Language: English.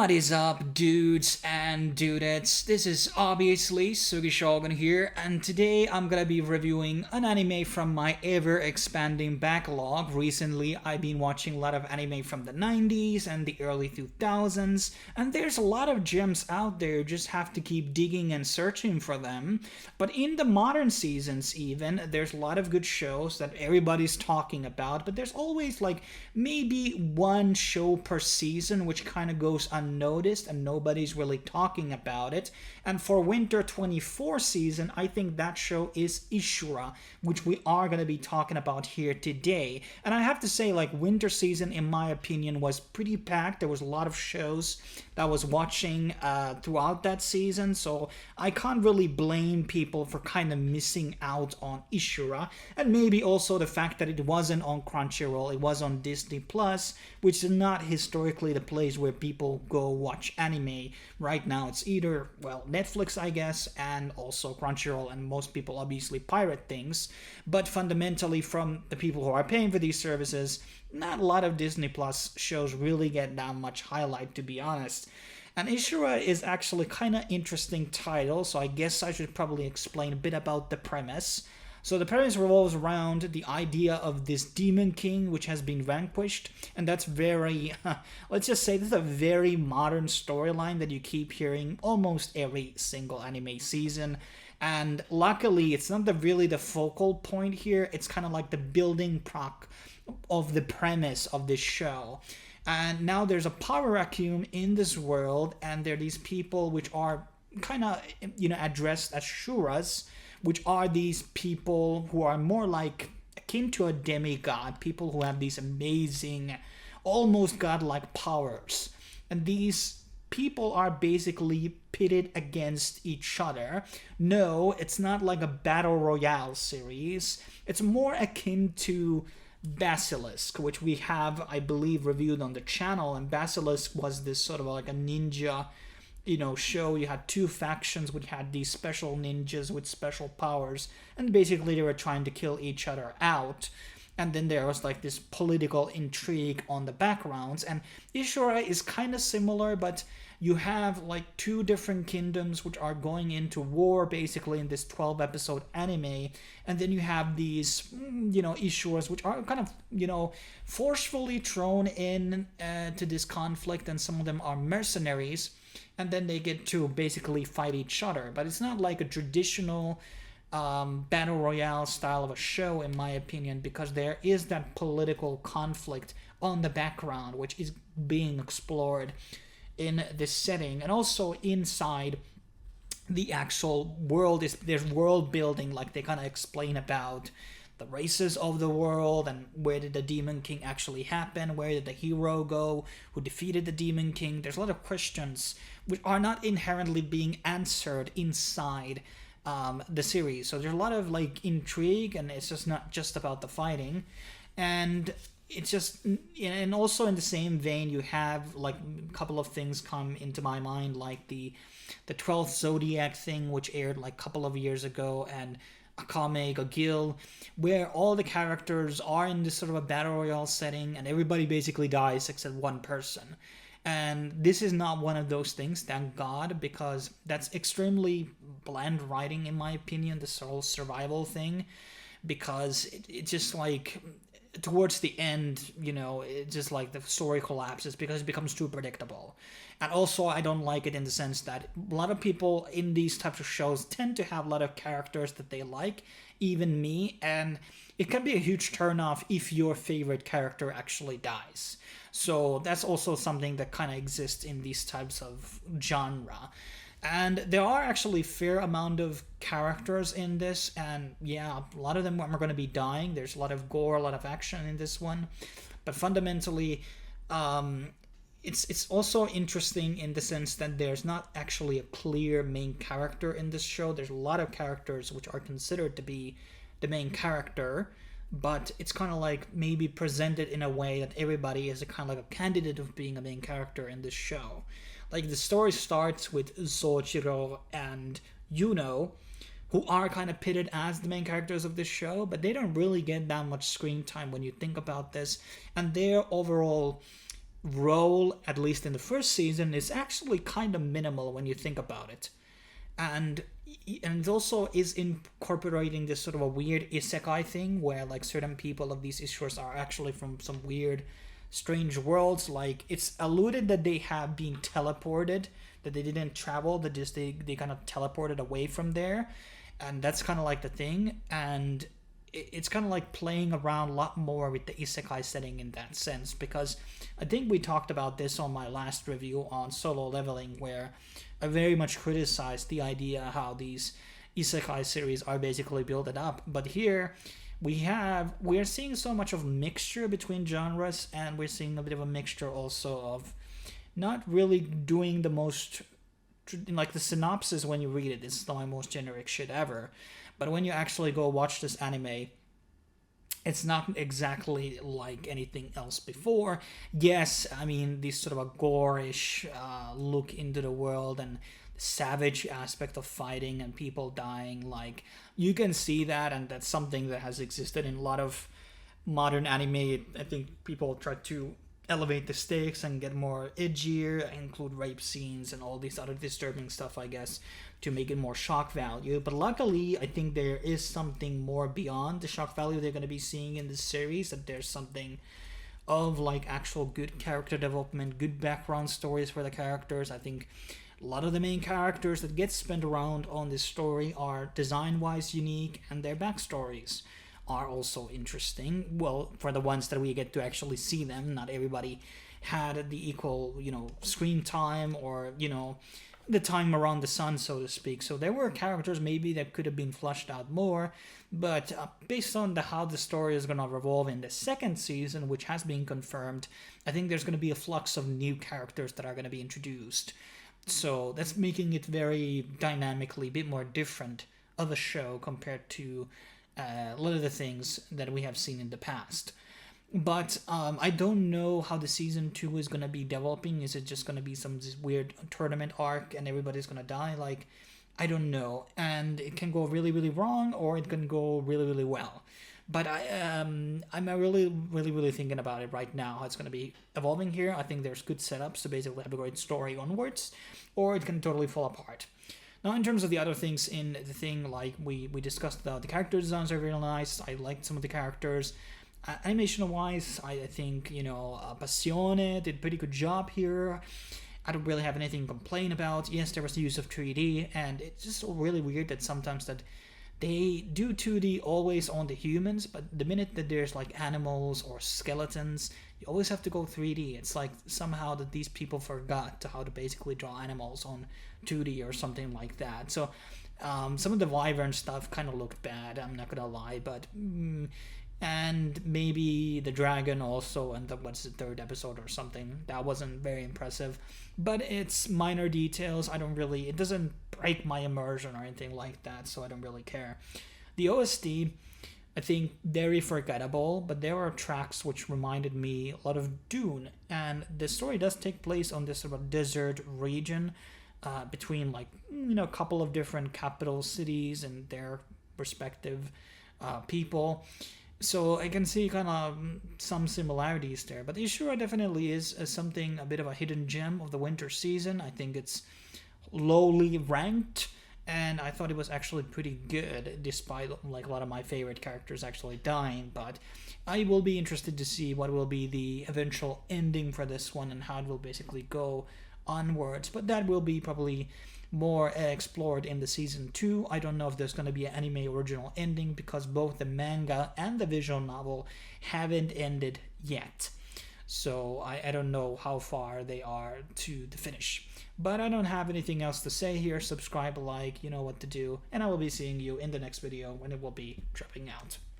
What is up, dudes and dudettes? This is obviously Sugi Shogun here, and today I'm gonna be reviewing an anime from my ever-expanding backlog. Recently, I've been watching a lot of anime from the 90s and the early 2000s, and there's a lot of gems out there, you just have to keep digging and searching for them. But in the modern seasons even, there's a lot of good shows that everybody's talking about, but there's always like maybe one show per season which kind of goes unnoticed and nobody's really talking about it. And for Winter 24 season, I think that show is Ishura, which we are going to be talking about here today. And I have to say, like, winter season, in my opinion, was pretty packed. There was a lot of shows that I was watching throughout that season, so I can't really blame people for kind of missing out on Ishura. And maybe also the fact that it wasn't on Crunchyroll, it was on Disney Plus, which is not historically the place where people go watch anime. Right now it's either, well, Netflix, I guess, and also Crunchyroll, and most people obviously pirate things. But fundamentally, from the people who are paying for these services, not a lot of Disney Plus shows really get that much highlight, to be honest. And Ishura is actually kind of interesting title, so I guess I should probably explain a bit about the premise. So the premise revolves around the idea of this demon king which has been vanquished, and that's very, let's just say, this is a very modern storyline that you keep hearing almost every single anime season. And luckily, it's not really the focal point here, it's kind of like the building block of the premise of this show. And now there's a power vacuum in this world, and there are these people which are kind of, addressed as Shuras, which are these people who are more like akin to a demigod, people who have these amazing, almost godlike powers. And these people are basically pitted against each other. No, it's not like a battle royale series. It's more akin to Basilisk, which we have, I believe, reviewed on the channel. And Basilisk was this sort of like a ninja show. You had two factions which had these special ninjas with special powers, and basically they were trying to kill each other out. And then there was like this political intrigue on the backgrounds, and Ishura is kind of similar, but you have like two different kingdoms which are going into war basically in this 12 episode anime, and then you have these Ishuras which are kind of forcefully thrown in to this conflict, and some of them are mercenaries, and then they get to basically fight each other. But it's not like a traditional battle royale style of a show, in my opinion, because there is that political conflict on the background which is being explored in this setting. And also inside the actual world, there's world building, like they kind of explain about the races of the world, and where did the Demon King actually happen, where did the hero go who defeated the Demon King. There's a lot of questions which are not inherently being answered inside the series. So there's a lot of like intrigue, and it's just not just about the fighting. And it's just, and also in the same vein, you have like a couple of things come into my mind, like the 12th Zodiac thing, which aired like a couple of years ago, and Akame ga Kill, where all the characters are in this sort of a battle royale setting, and everybody basically dies except one person. And this is not one of those things, thank God, because that's extremely bland writing, in my opinion, this whole survival thing, because it's just like, towards the end, it's just like the story collapses because it becomes too predictable. And also, I don't like it in the sense that a lot of people in these types of shows tend to have a lot of characters that they like, even me, and it can be a huge turnoff if your favorite character actually dies. So that's also something that kind of exists in these types of genre. And there are actually fair amount of characters in this, and yeah, a lot of them are going to be dying. There's a lot of gore, a lot of action in this one, but fundamentally, it's also interesting in the sense that there's not actually a clear main character in this show. There's a lot of characters which are considered to be the main character, but it's kind of like maybe presented in a way that everybody is a kind of like a candidate of being a main character in this show. Like, the story starts with Soujirou and Yuno, who are kind of pitted as the main characters of this show, but they don't really get that much screen time when you think about this, and their overall role, at least in the first season, is actually kind of minimal when you think about it. And it also is incorporating this sort of a weird isekai thing where like certain people of these issues are actually from some weird strange worlds. Like it's alluded that they have been teleported, that they didn't travel, that just they kind of teleported away from there, and that's kind of like the thing. And it's kind of like playing around a lot more with the isekai setting in that sense, because I think we talked about this on my last review on Solo Leveling, where I very much criticized the idea how these isekai series are basically built up. But here we are seeing so much of mixture between genres, and we're seeing a bit of a mixture also of not really doing the most, like the synopsis when you read it, it's the most generic shit ever. But when you actually go watch this anime, it's not exactly like anything else before. Yes, I mean, this sort of a gore-ish look into the world and the savage aspect of fighting and people dying, like, you can see that, and that's something that has existed in a lot of modern anime. I think people try to elevate the stakes and get more edgier, include rape scenes and all this other disturbing stuff, I guess, to make it more shock value. But luckily, I think there is something more beyond the shock value they're going to be seeing in this series, that there's something of like actual good character development, good background stories for the characters. I think a lot of the main characters that get spent around on this story are design-wise unique, and their backstories are also interesting. Well, for the ones that we get to actually see them, not everybody had the equal, screen time or, the time around the sun, so to speak. So there were characters maybe that could have been flushed out more, but based on how the story is going to revolve in the second season, which has been confirmed, I think there's going to be a flux of new characters that are going to be introduced. So that's making it very dynamically a bit more different of a show compared to a lot of the things that we have seen in the past. But I don't know how the season 2 is going to be developing. Is it just going to be some weird tournament arc and everybody's going to die? Like, I don't know. And it can go really, really wrong, or it can go really, really well. But I'm really, really, really thinking about it right now, how it's going to be evolving here. I think there's good setups to basically have a great story onwards, or it can totally fall apart. Now, in terms of the other things in the thing, like we discussed, the character designs are really nice. I liked some of the characters. Animation-wise, I think, Passione did a pretty good job here. I don't really have anything to complain about. Yes, there was the use of 3D, and it's just really weird that sometimes that they do 2D always on the humans, but the minute that there's like animals or skeletons, you always have to go 3D. It's like somehow that these people forgot how to basically draw animals on 2D or something like that. So some of the wyvern stuff kind of looked bad, I'm not gonna lie, but and maybe the dragon also, and what's the third episode or something, that wasn't very impressive. But it's minor details. It doesn't break my immersion or anything like that, so I don't really care. The OST, I think, very forgettable, but there are tracks which reminded me a lot of Dune, and the story does take place on this sort of desert region between a couple of different capital cities and their respective people. So I can see kind of some similarities there. But Ishura definitely is a bit of a hidden gem of the winter season. I think it's lowly ranked, and I thought it was actually pretty good, despite a lot of my favorite characters actually dying. But I will be interested to see what will be the eventual ending for this one and how it will basically go onwards. But that will be probably more explored in the season 2. I don't know if there's going to be an anime original ending, because both the manga and the visual novel haven't ended yet. So I don't know how far they are to the finish. But I don't have anything else to say here. Subscribe, like, you know what to do. And I will be seeing you in the next video when it will be dropping out.